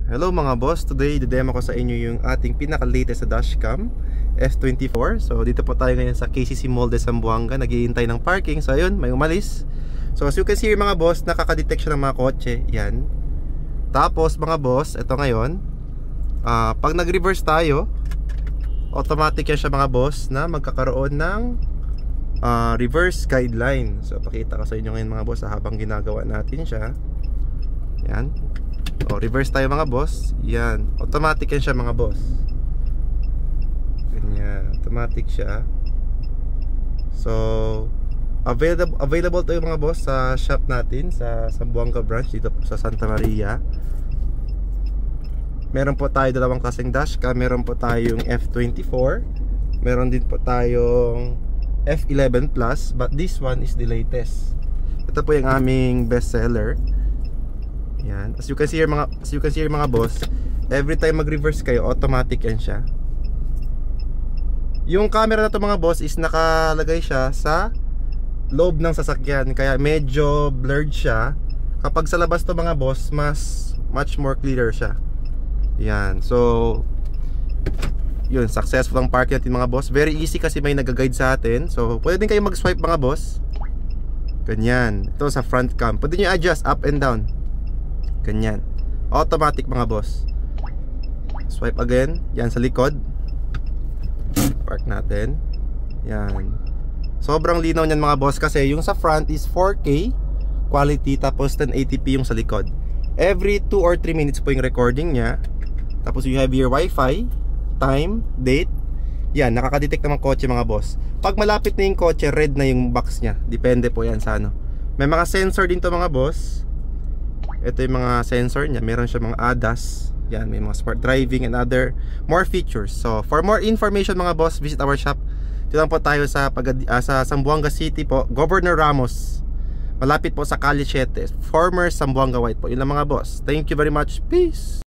Hello mga boss, today didemo ko sa inyo yung ating pinaka-latest sa dashcam F24. So dito po tayo ngayon sa KCC Mall de Zamboanga, naghihintay ng parking. So ayun, may umalis. So as you can see mga boss, nakaka-detect siya ng mga kotse. Yan. Tapos mga boss, ito ngayon, pag nag-reverse tayo, automatic yan siya mga boss na magkakaroon ng reverse guideline. So pakita ko sa inyo ngayon mga boss habang ginagawa natin siya. Yan. Reverse tayo mga boss. Yan, automatic yan siya mga boss. Ganyan, automatic siya. So available to yung mga boss sa shop natin sa Zamboanga branch dito sa Santa Maria. Meron po tayo dalawang klaseng dashcam. Meron po tayong F24, meron din po tayong F11 Plus, but this one is the latest. Ito po yung aming best seller. Yan. As you can see here mga boss, every time mag-reverse kayo, automatic yan siya. Yung camera na to mga boss is nakalagay siya sa loob ng sasakyan, kaya medyo blurred siya. Kapag sa labas to mga boss, much more clearer siya. Yan. So yun, successful ang parking natin mga boss. Very easy kasi may nag-guide sa atin. So pwede din kayo mag-swipe mga boss. Ganyan. Ito sa front cam, pwede nyo adjust up and down. Ganyan, automatic mga boss. Swipe again. Yan sa likod. Park natin. Yan. Sobrang linaw niyan mga boss kasi yung sa front is 4K quality, tapos 1080p yung sa likod. Every 2 or 3 minutes po yung recording niya. Tapos you have your wifi, time, date. Yan, nakaka-detect ng mga kotse mga boss. Pag malapit na yung kotse, red na yung box niya. Depende po yan sa ano. May mga sensor din to mga boss. Ito yung mga sensor niya. Meron siya mga ADAS. Yan, may mga smart driving and other more features. So for more information mga boss, visit our shop. Dito lang po tayo sa Zamboanga City po, Governor Ramos. Malapit po sa Calle 7, former Zamboanga White po. Yun lang mga boss. Thank you very much. Peace.